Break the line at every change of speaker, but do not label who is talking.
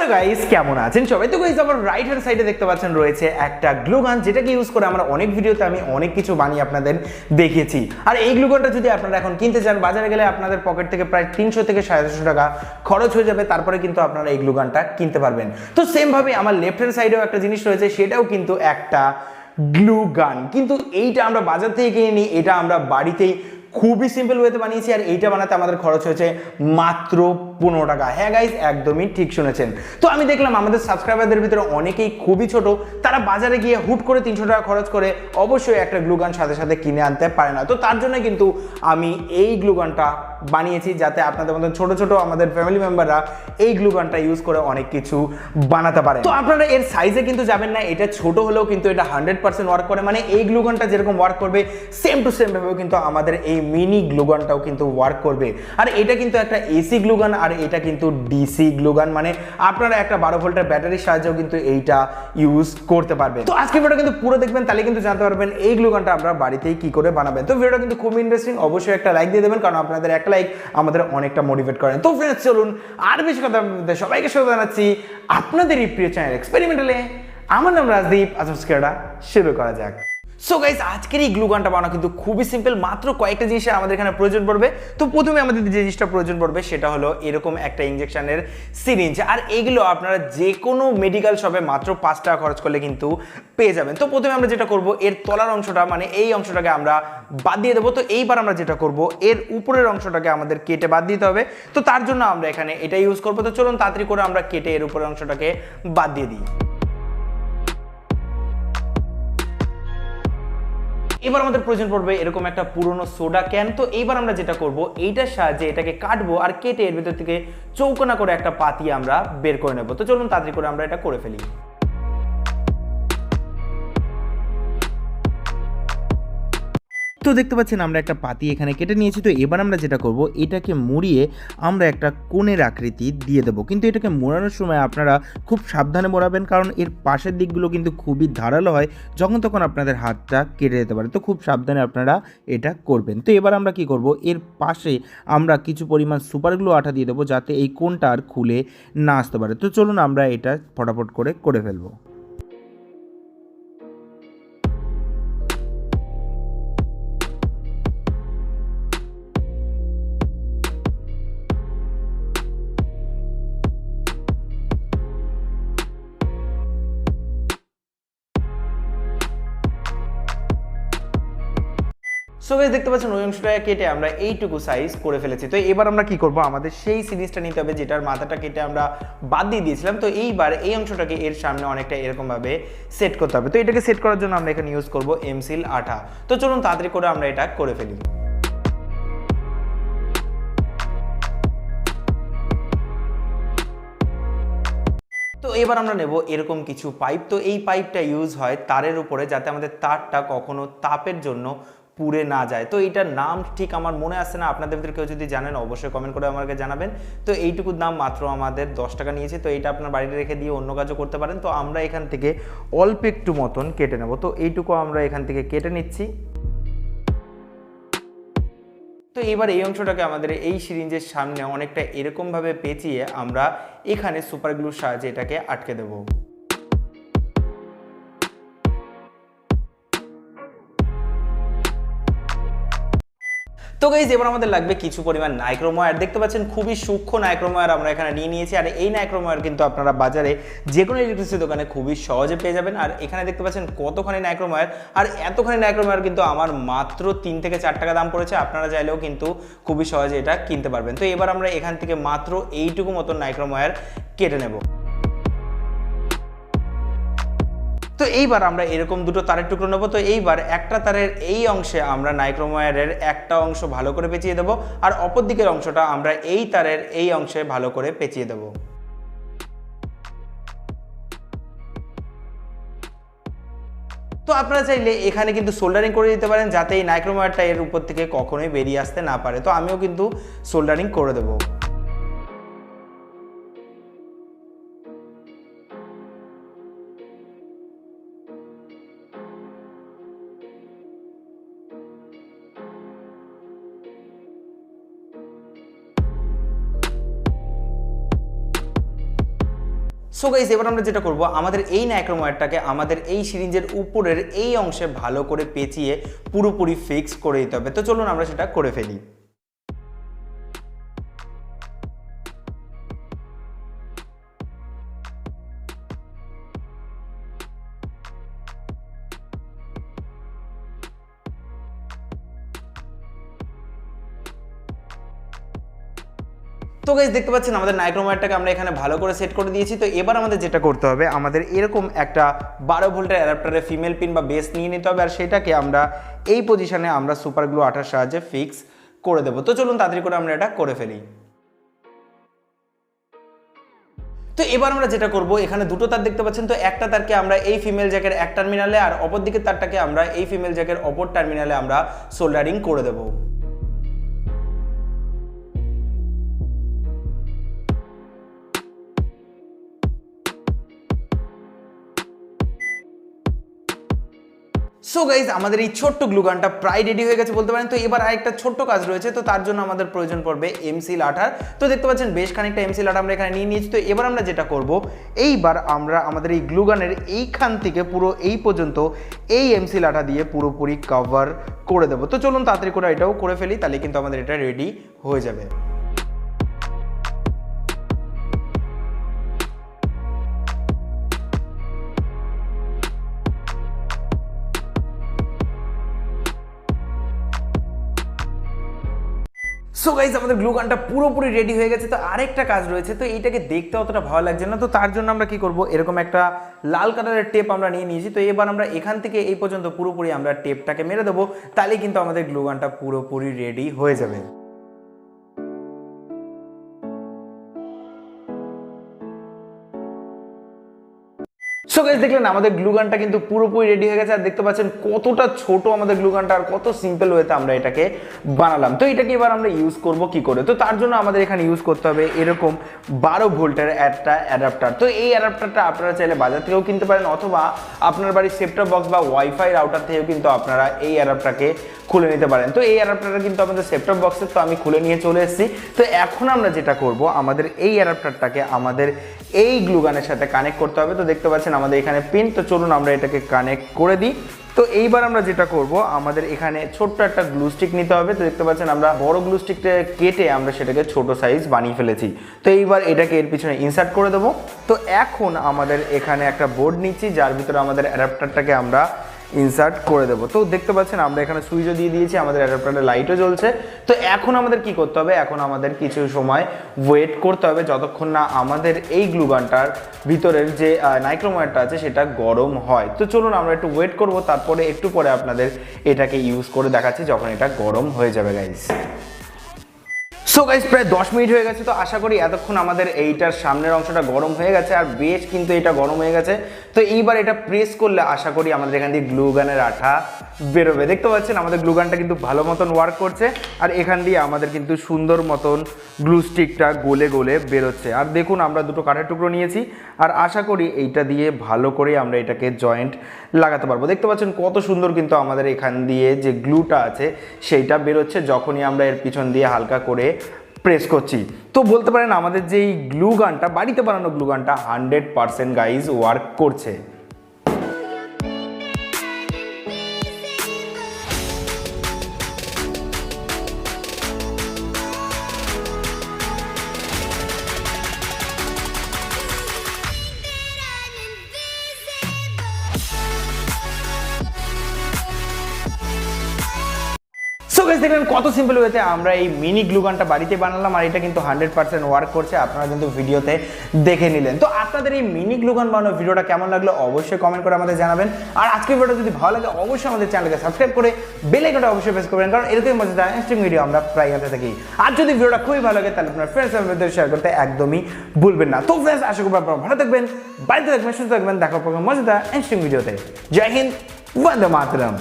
Hello guys, কেমন আছেন সবাই? তো গাইস, আমার রাইট হ্যান্ড সাইডে দেখতে পাচ্ছেন রয়েছে একটা গ্লু গান, যেটাকে ইউজ করে আমরা অনেক ভিডিওতে আমি অনেক কিছু বানিয়ে আপনাদের দেখিয়েছি। আর এই গ্লু গানটা যদি আপনারা এখন কিনতে চান, বাজারে গেলে আপনাদের পকেট থেকে প্রায় 300 থেকে 350 টাকা খরচ হয়ে যাবে, তারপরে কিন্তু আপনারা এই গ্লু গানটা কিনতে পারবেন। তো সেম ভাবে আমার লেফট হ্যান্ড সাইডেও একটা জিনিস রয়েছে, সেটাও কিন্তু একটা গ্লু গান, কিন্তু এইটা আমরা বাজার থেকে কিনে নিই, এটা আমরা বাড়িতেই খুবই সিম্পল ওয়েতে বানিয়েছি। আর এইটা বানাতে আমাদের খরচ হয়েছে মাত্র 15 টাকা। হ্যাঁ গাইস, একদমই ঠিক শুনেছেন। তো আমি দেখলাম আমাদের সাবস্ক্রাইবারদের ভিতরে অনেকেই খুবই ছোট, তারা বাজারে গিয়ে হুট করে 300 টাকা খরচ করে অবশ্যই একটা গ্লু গান সাথে সাথে কিনে আনতে পারে না। তো তার জন্য কিন্তু আমি এই গ্লু গানটা বানিয়েছি, যাতে আপনাদের মতন ছোট ছোট আমাদের ফ্যামিলি মেম্বাররা এই গ্লু গানটা ইউজ করে অনেক কিছু বানাতে পারে। তো আপনারা এর সাইজে কিন্তু যাবেন না, এটা ছোট হলেও কিন্তু এটা 100% ওয়ার্ক করে। মানে এই গ্লু গানটা যেরকম ওয়ার্ক করবে, সেম টু সেম ভাবে কিন্তু আমাদের এই মিনি গ্লু গানটাও কিন্তু ওয়ার্ক করবে। আর এটা কিন্তু একটা এসি গ্লু গান, আর এটা কিন্তু ডিসি গ্লু গান, মানে আপনারা একটা 12 ভোল্টের ব্যাটারির সাহায্যেও কিন্তু এইটা ইউজ করতে পারবেন। তো আজকে ভিডিওটা কিন্তু পুরো দেখবেন, তাহলে কিন্তু জানতে পারবেন এই গ্লু গানটা আপনারা বাড়িতেই কি করে বানাবেন। তো ভিডিওটা কিন্তু খুব ইন্টারেস্টিং, অবশ্যই একটা লাইক দিয়ে দেবেন, কারণ আপনাদের একটা লাইক আমাদের অনেকটা মোটিভেট করেন। তো ফ্রেন্ডস, চলুন আর বেশি কথা বলতে সবাইকে স্বাগত জানাচ্ছি আপনাদের এই প্রিয় চ্যানেল এক্সপেরিমেন্টালে। আমার নাম রাজদীপ। আজকে শুরু করা যাক। সো গাইস, আজকের এই গ্লু গানটা বানানো কিন্তু খুবই সিম্পল, মাত্র কয়েকটা জিনিসের আমাদের এখানে প্রয়োজন পড়বে। তো প্রথমে আমাদের যে জিনিসটা প্রয়োজন পড়বে সেটা হলো এরকম একটা ইনজেকশনের সিরিঞ্জ। আর এগুলো আপনারা যে কোনো মেডিকেল শপে মাত্র 5 টাকা খরচ করলে কিন্তু পেয়ে যাবেন। তো প্রথমে আমরা যেটা করব, এর তলার অংশটা মানে এই অংশটাকে আমরা বাদ দিয়ে দেবো। তো এইবার আমরা যেটা করব, এর উপরের অংশটাকে আমাদের কেটে বাদ দিতে হবে। তো তার জন্য আমরা এখানে এটা ইউজ করবো। তো চলুন তাড়াতাড়ি করে আমরা কেটে এর উপরের অংশটাকে বাদ দিয়ে দিই। এবার আমাদের প্রয়োজন পড়বে এরকম একটা পুরনো সোডা ক্যান। তো এইবার আমরা যেটা করব, এইটার সাহায্যে এটাকে কাটবো আর কেটে এর ভিতর থেকে চৌকোনা করে একটা পাতি আমরা বের করে নেব। তো চলুন তাড়াতাড়ি করে আমরা এটা করে ফেলি। তো দেখতে পাচ্ছেন আমরা একটা পাতি এখানে কেটে নিয়েছি। তো এবার আমরা যেটা করব, এটাকে মুড়িয়ে আমরা একটা কোণের আকৃতি দিয়ে দেবো। কিন্তু এটাকে মোড়ানোর সময় আপনারা খুব সাবধানে মোড়াবেন, কারণ এর পাশের দিকগুলো কিন্তু খুবই ধারালো হয়, যখন তখন আপনাদের হাতটা কেটে যেতে পারে। তো খুব সাবধানে আপনারা এটা করবেন। তো এবার আমরা কি করব, এর পাশে আমরা কিছু পরিমাণ সুপার গ্লু আঠা দিয়ে দেবো, যাতে এই কোণটা আর খুলে না আসতে পারে। তো চলুন আমরা এটা ফটাফট করে ফেলবো। সো গাইস, দেখতে পাচ্ছেন ওই অংশটা কেটে আমরা এইটুকু সাইজ করে ফেলেছি। তো এবার আমরা কি করব, আমাদের সেই সিরিজটা নিতে হবে যেটার মাথাটা কেটে আমরা বাদ দিয়ে দিয়েছিলাম। তো এইবার এই অংশটাকে এর সামনে অনেকটা এরকম ভাবে সেট করতে হবে। তো এটাকে সেট করার জন্য আমরা এখানে ইউজ করব এমসিল আঠা। তো চলুন তাড়াতাড়ি করে আমরা এটা করে ফেলি। তো এবার আমরা নেব এরকম কিছু পাইপ। তো এই পাইপটা ইউজ হয় তারের উপরে, যাতে আমাদের তারটা কখনো তাপের জন্য পুড়ে না যায়। তো এইটার নাম ঠিক আমার মনে আসছে না, আপনাদের ভিতরে কেউ যদি জানেন অবশ্যই কমেন্ট করে আমাকে জানাবেন। তো এইটুকুর দাম মাত্র আমাদের 10 টাকা নিয়েছে। তো এইটা আপনার বাড়িতে রেখে দিয়ে অন্য কাজও করতে পারেন। তো আমরা এখান থেকে অল্প একটু মতন কেটে নেব। তো এইটুকু আমরা এখান থেকে কেটে নিচ্ছি। তো এবার এই অংশটাকে আমাদের এই সিরিঞ্জের সামনে অনেকটা এরকমভাবে পেঁচিয়ে আমরা এখানে সুপার গ্লুর সাহায্যে এটাকে আটকে দেবো। তো গাইজ, এবার আমাদের লাগবে কিছু পরিমাণ নাইক্রোম ওয়্যার। দেখতে পাচ্ছেন খুবই সূক্ষ্ম নাইক্রোম ওয়্যার আমরা এখানে নিয়ে নিয়েছি। আর এই নাইক্রোম ওয়্যার কিন্তু আপনারা বাজারে যে কোনো ইলেকট্রিসিটি দোকানে খুবই সহজে পেয়ে যাবেন। আর এখানে দেখতে পাচ্ছেন কতখানি নাইক্রোম ওয়্যার, আর এতখানি নাইক্রোম ওয়্যার কিন্তু আমার মাত্র 3 থেকে 4 টাকা দাম পড়েছে। আপনারা চাইলেও কিন্তু খুবই সহজে এটা কিনতে পারবেন। তো এবার আমরা এখান থেকে মাত্র এইটুকু মতন নাইক্রোম ওয়্যার কেটে নেব। তো এইবার আমরা এরকম দুটো তারের টুকরো নেবো। তো এইবার একটা তারের এই অংশে আমরা নাইক্রোম ওয়্যারের একটা অংশ ভালো করে পেঁচিয়ে দেবো, আর অপর দিকের অংশটা আমরা এই তারের এই অংশে ভালো করে পেঁচিয়ে দেবো। তো আপনারা চাইলে এখানে কিন্তু সোল্ডারিং করে দিতে পারেন, যাতে এই নাইক্রোম ওয়্যারটা এর উপর থেকে কখনোই বেরিয়ে আসতে না পারে। তো আমিও কিন্তু সোল্ডারিং করে দেবো। সো গাইস, এবার আমরা যেটা করব, আমাদের এই নাইক্রোমারটাকে আমাদের এই সিরিঞ্জের উপরের এই অংশে ভালো করে পেঁচিয়ে পুরোপুরি ফিক্স করে দিতে হবে। তো চলুন আমরা সেটা করে ফেলি। তো গাইস, দেখতে পাচ্ছেন আমাদের নাইক্রোমারটাকে আমরা এখানে ভালো করে সেট করে দিয়েছি। তো এবার আমাদের যেটা করতে হবে, আমাদের এরকম একটা 12 ভোল্টের অ্যাডাপ্টারে ফিমেল পিন বা বেস নিয়ে নিতে হবে, আর সেটাকে আমরা এই পজিশনে আমরা সুপার গ্লু আঠার সাহায্যে ফিক্স করে দেবো। তো চলুন তাড়াতাড়ি করে আমরা এটা করে ফেলি। তো এবার আমরা যেটা করব, এখানে দুটো তার দেখতে পাচ্ছেন, তো একটা তারকে আমরা এই ফিমেল জ্যাকের এক টার্মিনালে আর অপর দিকের তারটাকে আমরা এই ফিমেল জ্যাকের অপর টার্মিনালে আমরা সোল্ডারিং করে দেবো। সো গাইজ, আমাদের এই ছোট্ট গ্লুগানটা প্রায় রেডি হয়ে গেছে বলতে পারেন। তো এবার আরেকটা ছোট্ট কাজ রয়েছে, তো তার জন্য আমাদের প্রয়োজন পড়বে এমসিল আঠার। তো দেখতে পাচ্ছেন বেশ খানিকটা এমসিল আঠা আমরা এখানে নিয়ে নিয়েছি। তো এবার আমরা যেটা করব, এইবার আমরা আমাদের এই গ্লুগানের এইখান থেকে পুরো এই পর্যন্ত এই এমসিল আঠা দিয়ে পুরোপুরি কভার করে দেবো। তো চলুন তাড়াতাড়ি করে এটাও করে ফেলি, তাহলে কিন্তু আমাদের এটা রেডি হয়ে যাবে। সো গাইজ, আমাদের গ্লু গানটা পুরোপুরি রেডি হয়ে গেছে। তো আরেকটা কাজ রয়েছে, তো এইটাকে দেখতে অতটা ভালো লাগছে না, তো তার জন্য আমরা কি করব, এরকম একটা লাল কালারের টেপ আমরা নিয়ে নিয়েছি। তো এবার আমরা এখান থেকে এই পর্যন্ত পুরোপুরি আমরা টেপটাকে মেরে দেবো, তাহলে কিন্তু আমাদের গ্লু গানটা পুরোপুরি রেডি হয়ে যাবে। সো গাইস, দেখলেন আমাদের গ্লু গানটা কিন্তু পুরোপুরি রেডি হয়ে গেছে। আর দেখতে পাচ্ছেন কতটা ছোট আমাদের গ্লু গানটা, আর কত সিম্পল ওয়েতে আমরা এটাকে বানালাম। তো এটাকে এবার আমরা ইউজ করব কি করে, তো তার জন্য আমাদের এখানে ইউজ করতে হবে এরকম 12 ভোল্টের একটা অ্যাডাপ্টার। তো এই অ্যাডাপ্টারটা আপনারা চাইলে বাজার থেকেও কিনতে পারেন, অথবা আপনার বাড়ির সেটটপ বক্স বা ওয়াইফাই রাউটার থেকেও কিন্তু আপনারা এই অ্যাডাপ্টারকে খুলে নিতে পারেন। তো এই অ্যাডাপ্টারটা কিন্তু আমাদের সেটটপ বক্সের, তো আমি খুলে নিয়ে চলে এসেছি। তো এখন আমরা যেটা করব, আমাদের এই অ্যাডাপ্টারটাকে আমাদের এই গ্লু গানের সাথে কানেক্ট করতে হবে। তো দেখতে পাচ্ছেন আমাদের এখানে পিন, তো চলুন আমরা এটাকে কানেক্ট করে দিই। তো এইবার আমরা যেটা করব, আমাদের এখানে ছোট্ট একটা গ্লু স্টিক নিতে হবে। তো দেখতে পাচ্ছেন আমরা বড় গ্লু স্টিকটা কেটে আমরা সেটাকে ছোট সাইজ বানিয়ে ফেলেছি। তো এইবার এটাকে এর পিছনে ইনসার্ট করে দেবো। তো এখন আমাদের এখানে একটা বোর্ড নিচ্ছি, যার ভিতরে আমাদের অ্যাডাপ্টারটাকে আমরা ইনসার্ট করে দেবো। তো দেখতে পাচ্ছেন আমরা এখানে সুইচও দিয়ে দিয়েছি, আমাদের অ্যাডাপ্টারে লাইটও জ্বলছে। তো এখন আমাদের কি করতে হবে, এখন আমাদের কিছু সময় ওয়েট করতে হবে, যতক্ষণ না আমাদের এই গ্লু গানটার ভিতরের যে নাইক্রোমারটা আছে সেটা গরম হয়। তো চলুন আমরা একটু ওয়েট করব, তারপরে একটু পরে আপনাদের এটাকে ইউজ করে দেখাচ্ছি যখন এটা গরম হয়ে যাবে গাইস। সো গাইস, প্রায় 10 মিনিট হয়ে গেছে। তো আশা করি এতক্ষণ আমাদের এইটার সামনের অংশটা গরম হয়ে গেছে, আর বেশ কিন্তু এটা গরম হয়ে গেছে। তো এইবার এটা প্রেস করলে আশা করি আমাদের এখান দিয়ে গ্লু গানের আঠা বেরোবে। দেখতে পাচ্ছেন আমাদের গ্লু গানটা কিন্তু ভালো মতন ওয়ার্ক করছে, আর এখান দিয়ে আমাদের কিন্তু সুন্দর মতন গ্লু স্টিকটা গলে গলে বেরোচ্ছে। আর দেখুন আমরা দুটো কাঠের টুকরো নিয়েছি, আর আশা করি এইটা দিয়ে ভালো করে আমরা এটাকে জয়েন্ট লাগাতে পারবো। দেখতে পাচ্ছেন কত সুন্দর কিন্তু আমাদের এখান দিয়ে যে গ্লুটা আছে সেইটা বেরোচ্ছে যখনই আমরা এর পিছন দিয়ে হালকা করে প্রেস করছি। তো বলতে পারেন আমাদের যে এই গ্লু গানটা, বাড়িতে বানানো গ্লু গানটা 100% গাইজ ওয়ার্ক করছে। সো গাইস, দেখলেন কত সিম্পল ওয়েতে আমরা এই মিনি গ্লু গানটা বাড়িতে বানালাম, আর এটা কিন্তু 100% ওয়ার্ক করছে, আপনারা কিন্তু ভিডিওতে দেখে নিলেন। তো আপনাদের এই মিনি গ্লু গান বানানোর ভিডিওটা কেমন লাগলো অবশ্যই কমেন্ট করে আমাদের জানাবেন। আর আজকের ভিডিওটা যদি ভালো লাগে অবশ্যই আমাদের চ্যানেলকে সাবস্ক্রাইব করে বেল আইকনটা অবশ্যই প্রেস করবেন, কারণ এরকমই মজাদার ইন্টারেস্টিং ভিডিও আমরা প্রায় আনতে থাকি। আর যদি ভিডিওটা খুবই ভালো লাগে তাহলে আপনার ফ্রেন্ডস ফ্যামিলিদের শেয়ার করতে একদমই ভুলবেন না। তো ফ্রেন্ডস, আশা করি আপনারা ভালো থাকবেন, বাড়িতে থাকবেন, সুস্থ থাকবেন। দেখা হবে মজাদার ইন্টারেস্টিং ভিডিওতে। জয় হিন্দ, বন্দে মাতরম।